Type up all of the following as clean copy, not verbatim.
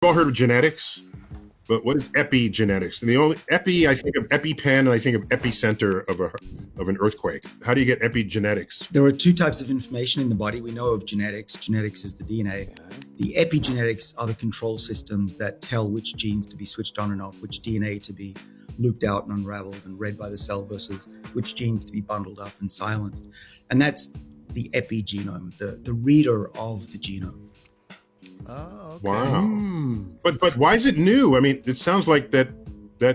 all heard of genetics, but what is epigenetics? And the only I think of EpiPen, and I think of epicenter of an earthquake. How do you get epigenetics? There are two types of information in the body. We know of genetics. Genetics is the DNA. The epigenetics are the control systems that tell which genes to be switched on and off, which DNA to be looped out and unraveled and read by the cell versus which genes to be bundled up and silenced. And that's the epigenome, the reader of the genome. Oh, okay. Wow. But why is it new? I mean, it sounds like that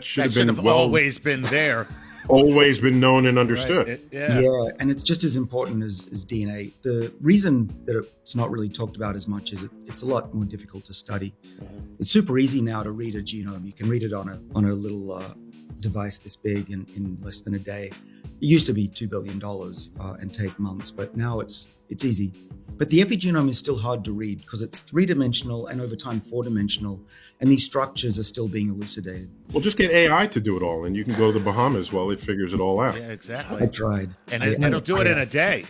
should have always been there. Always been known and understood. Right. Yeah, and it's just as important as DNA. The reason that it's not really talked about as much is it's a lot more difficult to study. It's super easy now to read a genome. You can read it on a little device this big in less than a day. It used to be $2 billion and take months, but now it's easy. But the epigenome is still hard to read because it's 3-dimensional and over time 4-dimensional, and these structures are still being elucidated. Well, just get AI to do it all, and you can go to the Bahamas while it figures it all out. Yeah, exactly. I tried. And it'll do it in a day.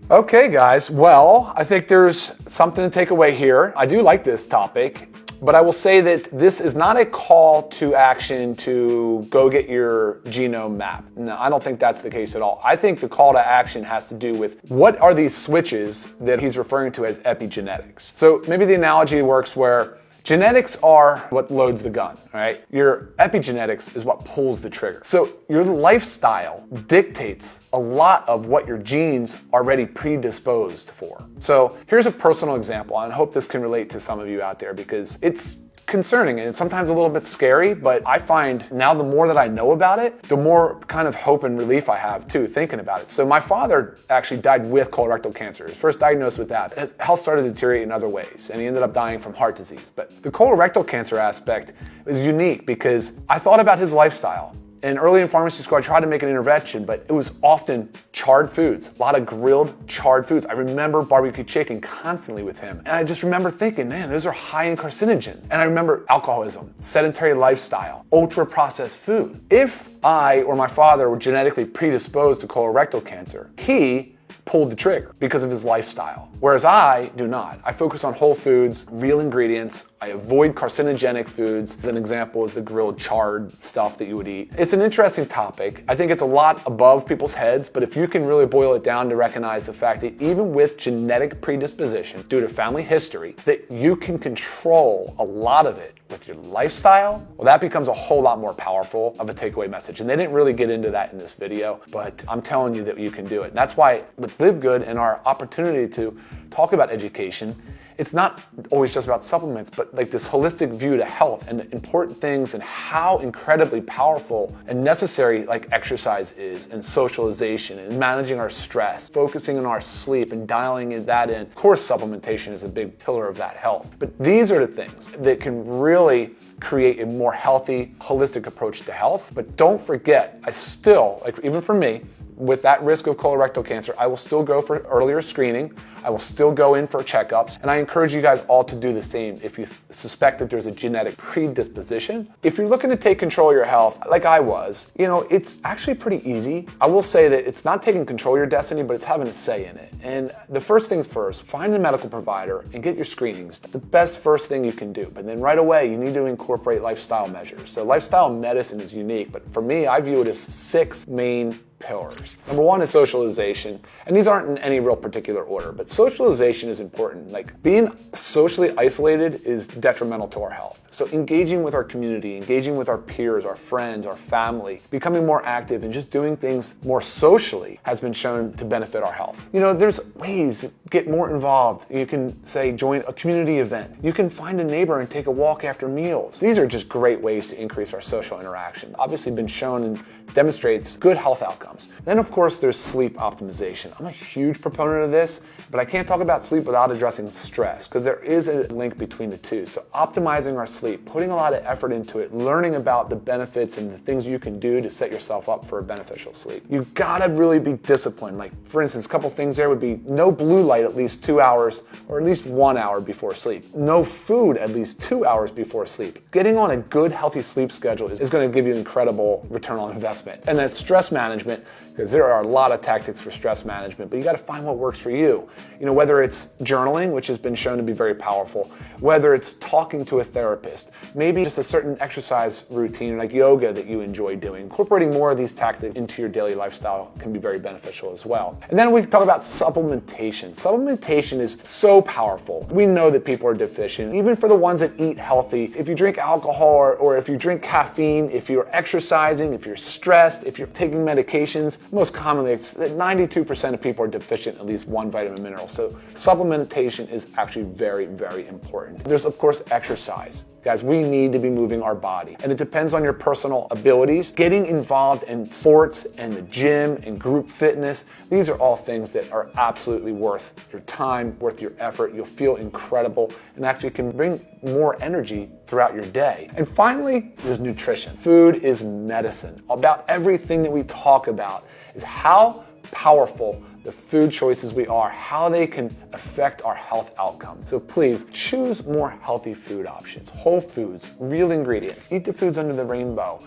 Okay, guys. Well, I think there's something to take away here. I do like this topic, but I will say that this is not a call to action to go get your genome map. No, I don't think that's the case at all. I think the call to action has to do with what are these switches that he's referring to as epigenetics. So maybe the analogy works where genetics are what loads the gun, right? Your epigenetics is what pulls the trigger. So your lifestyle dictates a lot of what your genes are already predisposed for. So here's a personal example, and I hope this can relate to some of you out there because it's concerning and sometimes a little bit scary, but I find now the more that I know about it, the more kind of hope and relief I have too, thinking about it. So my father actually died with colorectal cancer. His first diagnosed with that. His health started to deteriorate in other ways, and he ended up dying from heart disease. But the colorectal cancer aspect is unique because I thought about his lifestyle. And early in pharmacy school, I tried to make an intervention, but it was often charred foods, a lot of grilled, charred foods. I remember barbecue chicken constantly with him. And I just remember thinking, man, those are high in carcinogen. And I remember alcoholism, sedentary lifestyle, ultra-processed food. If I or my father were genetically predisposed to colorectal cancer, he pulled the trigger because of his lifestyle. Whereas I do not. I focus on whole foods, real ingredients. I avoid carcinogenic foods. As an example is the grilled charred stuff that you would eat. It's an interesting topic. I think it's a lot above people's heads, but if you can really boil it down to recognize the fact that even with genetic predisposition due to family history, that you can control a lot of it with your lifestyle, well, that becomes a whole lot more powerful of a takeaway message. And they didn't really get into that in this video, but I'm telling you that you can do it. And that's why with LiveGood and our opportunity to talk about education, it's not always just about supplements, but like this holistic view to health and important things and how incredibly powerful and necessary like exercise is and socialization and managing our stress, focusing on our sleep and dialing that in. Of course, supplementation is a big pillar of that health, but these are the things that can really create a more healthy, holistic approach to health. But don't forget, I still, like even for me, with that risk of colorectal cancer, I will still go for earlier screening. I will still go in for checkups. And I encourage you guys all to do the same if you suspect that there's a genetic predisposition. If you're looking to take control of your health, like I was, it's actually pretty easy. I will say that it's not taking control of your destiny, but it's having a say in it. And the first things first, find a medical provider and get your screenings. The best first thing you can do. But then right away, you need to incorporate lifestyle measures. So lifestyle medicine is unique, but for me, I view it as 6 main pillars. Number 1 is socialization, and these aren't in any real particular order, but socialization is important. Like being socially isolated is detrimental to our health. So engaging with our community, engaging with our peers, our friends, our family, becoming more active and just doing things more socially has been shown to benefit our health. There's ways to get more involved. You can say join a community event. You can find a neighbor and take a walk after meals. These are just great ways to increase our social interaction. Obviously been shown and demonstrates good health outcomes. Then of course there's sleep optimization. I'm a huge proponent of this, but I can't talk about sleep without addressing stress because there is a link between the two. So optimizing our sleep, putting a lot of effort into it, learning about the benefits and the things you can do to set yourself up for a beneficial sleep. You gotta really be disciplined. Like for instance, a couple things there would be no blue light at least 2 hours or at least 1 hour before sleep. No food at least 2 hours before sleep. Getting on a good healthy sleep schedule is gonna give you incredible return on investment. And then stress management, because there are a lot of tactics for stress management, but you got to find what works for you. Whether it's journaling, which has been shown to be very powerful, whether it's talking to a therapist, maybe just a certain exercise routine like yoga that you enjoy doing. Incorporating more of these tactics into your daily lifestyle can be very beneficial as well. And then we can talk about supplementation. Supplementation is so powerful. We know that people are deficient, even for the ones that eat healthy. If you drink alcohol or if you drink caffeine, if you're exercising, if you're stressed, if you're taking medications, most commonly it's that 92% of people are deficient in at least one vitamin mineral. So supplementation is actually very, very important. There's of course exercise. Guys, we need to be moving our body, and it depends on your personal abilities. Getting involved in sports and the gym and group fitness, these are all things that are absolutely worth your time, worth your effort. You'll feel incredible and actually can bring more energy throughout your day. And finally, there's nutrition. Food is medicine. About everything that we talk about is how powerful the food choices we are, how they can affect our health outcomes. So please choose more healthy food options, whole foods, real ingredients. Eat the foods under the rainbow.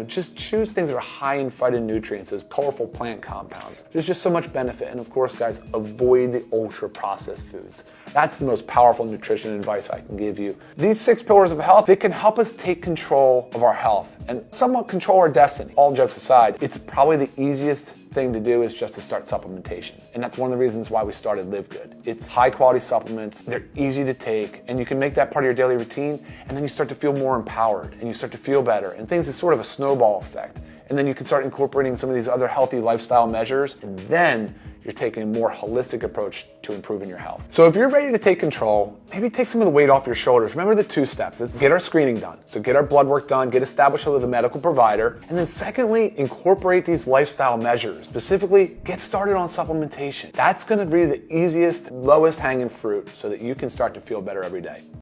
Just choose things that are high in phytonutrients, those colorful plant compounds. There's just so much benefit. And of course, guys, avoid the ultra processed foods. That's the most powerful nutrition advice I can give you. These 6 pillars of health, they can help us take control of our health and somewhat control our destiny. All jokes aside, it's probably the easiest thing to do is just to start supplementation. And that's one of the reasons why we started LiveGood. It's high quality supplements, they're easy to take, and you can make that part of your daily routine, and then you start to feel more empowered, and you start to feel better, and things is sort of a snowball effect. And then you can start incorporating some of these other healthy lifestyle measures, and then you're taking a more holistic approach to improving your health. So if you're ready to take control, maybe take some of the weight off your shoulders. Remember the 2 steps. Let's get our screening done. So get our blood work done, get established with a medical provider, and then secondly, incorporate these lifestyle measures. Specifically, get started on supplementation. That's gonna be the easiest, lowest hanging fruit so that you can start to feel better every day.